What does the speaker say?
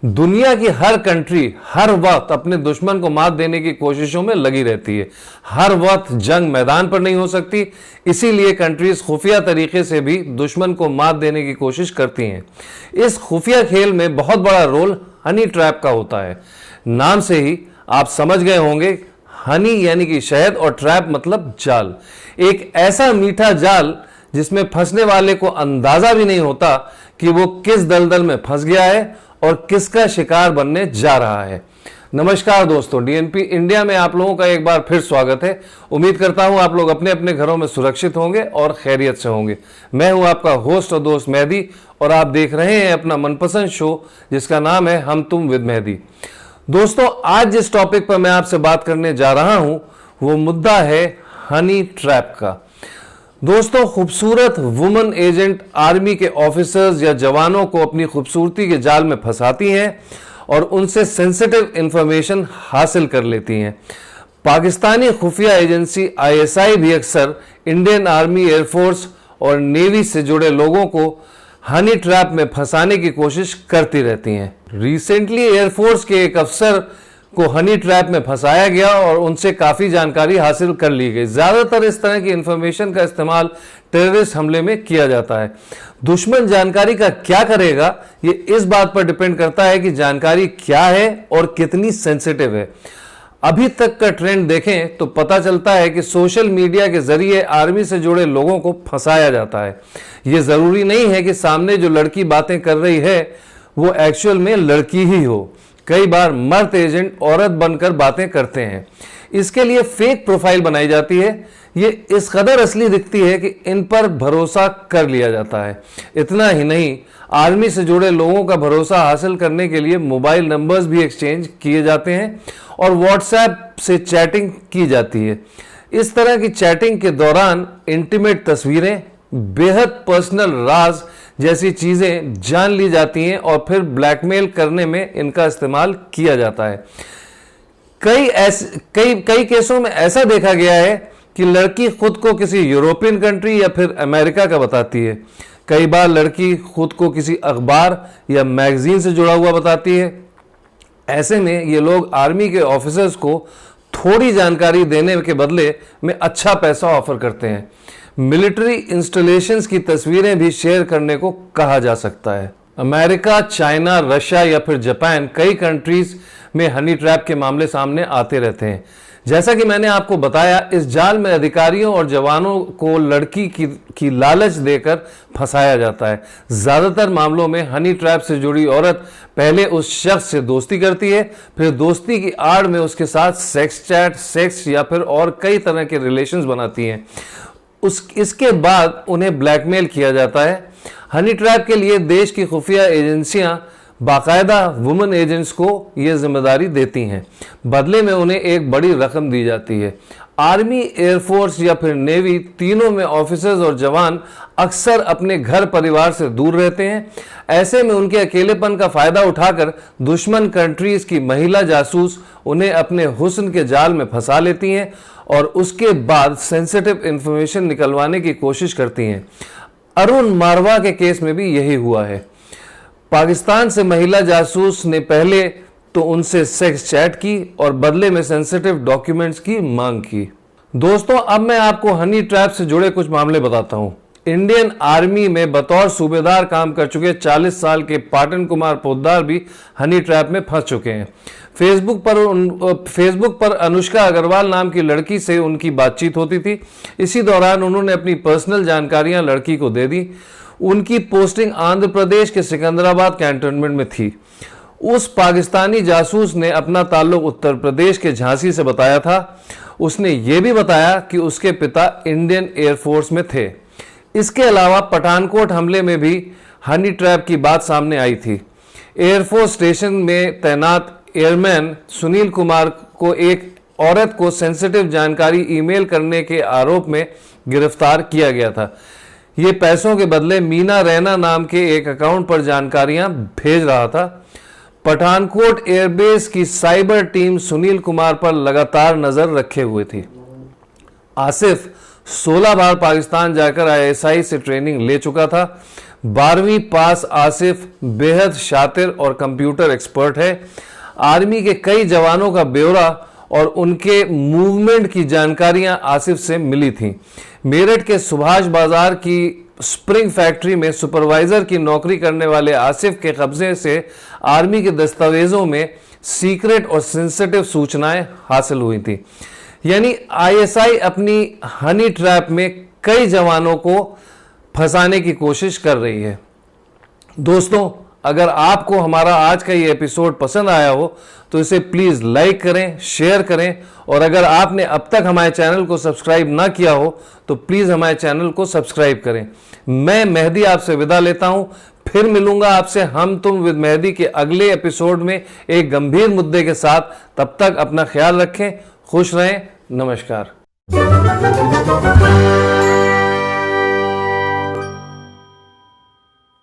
दुनिया की हर कंट्री हर वक्त अपने दुश्मन को मात देने की कोशिशों में लगी रहती है। हर वक्त जंग मैदान पर नहीं हो सकती, इसीलिए कंट्रीज खुफिया तरीके से भी दुश्मन को मात देने की कोशिश करती हैं। इस खुफिया खेल में बहुत बड़ा रोल हनी ट्रैप का होता है। नाम से ही आप समझ गए होंगे, हनी यानी कि शहद और ट्रैप मतलब जाल। एक ऐसा मीठा जाल जिसमें फंसने वाले को अंदाजा भी नहीं होता कि वो किस दलदल में फंस गया है और किसका शिकार बनने जा रहा है। नमस्कार दोस्तों, डीएनपी इंडिया में आप लोगों का एक बार फिर स्वागत है। उम्मीद करता हूं आप लोग अपने अपने घरों में सुरक्षित होंगे और खैरियत से होंगे। मैं हूं आपका होस्ट और दोस्त मेहदी और आप देख रहे हैं अपना मनपसंद शो जिसका नाम है हम तुम विद मेहदी। दोस्तों, आज जिस टॉपिक पर मैं आपसे बात करने जा रहा हूं वो मुद्दा है हनी ट्रैप का। दोस्तों, खूबसूरत वुमन एजेंट आर्मी के ऑफिसर्स या जवानों को अपनी खूबसूरती के जाल में फंसाती हैं और उनसे सेंसिटिव इंफॉर्मेशन हासिल कर लेती हैं। पाकिस्तानी खुफिया एजेंसी आईएसआई भी अक्सर इंडियन आर्मी, एयरफोर्स और नेवी से जुड़े लोगों को हनी ट्रैप में फंसाने की कोशिश करती रहती हैं। रिसेंटली एयरफोर्स के एक अफसर को हनी ट्रैप में फंसाया गया और उनसे काफी जानकारी हासिल कर ली गई। ज्यादातर इस तरह की इंफॉर्मेशन का इस्तेमाल टेररिस्ट हमले में किया जाता है। दुश्मन जानकारी का क्या करेगा ये इस बात पर डिपेंड करता है कि जानकारी क्या है और कितनी सेंसिटिव है। अभी तक का ट्रेंड देखें तो पता चलता है कि सोशल मीडिया के जरिए आर्मी से जुड़े लोगों को फंसाया जाता है। यह जरूरी नहीं है कि सामने जो लड़की बातें कर रही है वो एक्चुअल में लड़की ही हो। कई बार मर्द एजेंट औरत बनकर बातें करते हैं। इसके लिए फेक प्रोफाइल बनाई जाती है। ये इस कदर असली दिखती है कि इन पर भरोसा कर लिया जाता है। इतना ही नहीं, आर्मी से जुड़े लोगों का भरोसा हासिल करने के लिए मोबाइल नंबर्स भी एक्सचेंज किए जाते हैं और व्हाट्सएप से चैटिंग की जाती है। इस तरह की चैटिंग के दौरान इंटीमेट तस्वीरें, बेहद पर्सनल राज जैसी चीजें जान ली जाती हैं और फिर ब्लैकमेल करने में इनका इस्तेमाल किया जाता है। कई केसों में ऐसा देखा गया है कि लड़की खुद को किसी यूरोपियन कंट्री या फिर अमेरिका का बताती है। कई बार लड़की खुद को किसी अखबार या मैगजीन से जुड़ा हुआ बताती है। ऐसे में ये लोग आर्मी के ऑफिसर्स को थोड़ी जानकारी देने के बदले में अच्छा पैसा ऑफर करते हैं। मिलिट्री इंस्टॉलेशंस की तस्वीरें भी शेयर करने को कहा जा सकता है। अमेरिका, चाइना, रशिया या फिर जापान, कई कंट्रीज में हनी ट्रैप के मामले सामने आते रहते हैं। जैसा कि मैंने आपको बताया, इस जाल में अधिकारियों और जवानों को लड़की की लालच देकर फंसाया जाता है। ज्यादातर मामलों में हनी ट्रैप से जुड़ी औरत पहले उस शख्स से दोस्ती करती है, फिर दोस्ती की आड़ में उसके साथ सेक्स चैट, सेक्स या फिर और कई तरह के रिलेशंस बनाती हैं। इसके बाद उन्हें ब्लैकमेल किया जाता है। हनी ट्रैप के लिए देश की खुफिया एजेंसियां बाकायदा वुमेन एजेंट्स को यह जिम्मेदारी देती हैं। बदले में उन्हें एक बड़ी रकम दी जाती है। आर्मी, एयरफोर्स या फिर नेवी, तीनों में ऑफिसर्स और जवान अक्सर अपने घर परिवार से दूर रहते हैं। ऐसे में उनके अकेलेपन का फायदा उठाकर दुश्मन कंट्रीज की महिला जासूस उन्हें अपने हुस्न के जाल में फंसा लेती हैं और उसके बाद सेंसिटिव इंफॉर्मेशन निकलवाने की कोशिश करती हैं। अरुण मारवा के केस में भी यही हुआ है। पाकिस्तान से महिला जासूस ने पहले तो उनसे सेक्स चैट की और बदले में सेंसिटिव डॉक्यूमेंट्स की मांग की। दोस्तों, अब मैं आपको हनी ट्रैप से जुड़े कुछ मामले बताता हूं। इंडियन आर्मी में बतौर सूबेदार काम कर चुके 40 साल के पाटन कुमार पोद्दार भी हनी ट्रैप में फंस चुके हैं। फेसबुक पर अनुष्का अग्रवाल नाम की लड़की से उनकी बातचीत होती थी। इसी दौरान उन्होंने अपनी पर्सनल जानकारियां लड़की को दे दी। उनकी पोस्टिंग आंध्र प्रदेश के सिकंदराबाद कैंटोनमेंट में थी। उस पाकिस्तानी जासूस ने अपना ताल्लुक उत्तर प्रदेश के झांसी से बताया था। उसने ये भी बताया कि उसके पिता इंडियन एयरफोर्स में थे। इसके अलावा पठानकोट हमले में भी हनी ट्रैप की बात सामने आई थी। एयरफोर्स स्टेशन में तैनात एयरमैन सुनील कुमार को एक औरत को सेंसिटिव जानकारी ईमेल करने के आरोप में गिरफ्तार किया गया था। ये पैसों के बदले मीना रैना नाम के एक अकाउंट पर जानकारियां भेज रहा था। पठानकोट एयरबेस की साइबर टीम सुनील कुमार पर लगातार नजर रखे हुए थी। आसिफ 16 बार पाकिस्तान जाकर ISI से ट्रेनिंग ले चुका था। 12वीं पास आसिफ बेहद शातिर और कंप्यूटर एक्सपर्ट है। आर्मी के कई जवानों का ब्यौरा और उनके मूवमेंट की जानकारियां आसिफ से मिली थी। मेरठ के सुभाष बाजार की स्प्रिंग फैक्ट्री में सुपरवाइजर की नौकरी करने वाले आसिफ के कब्जे से आर्मी के दस्तावेजों में सीक्रेट और सेंसिटिव सूचनाएं हासिल हुई थी। यानी ISI अपनी हनी ट्रैप में कई जवानों को फंसाने की कोशिश कर रही है। दोस्तों, अगर आपको हमारा आज का ये एपिसोड पसंद आया हो तो इसे प्लीज लाइक करें, शेयर करें, और अगर आपने अब तक हमारे चैनल को सब्सक्राइब ना किया हो तो प्लीज हमारे चैनल को सब्सक्राइब करें। मैं मेहदी आपसे विदा लेता हूं। फिर मिलूंगा आपसे हम तुम विद मेहदी के अगले एपिसोड में एक गंभीर मुद्दे के साथ। तब तक अपना ख्याल रखें, खुश रहें, नमस्कार।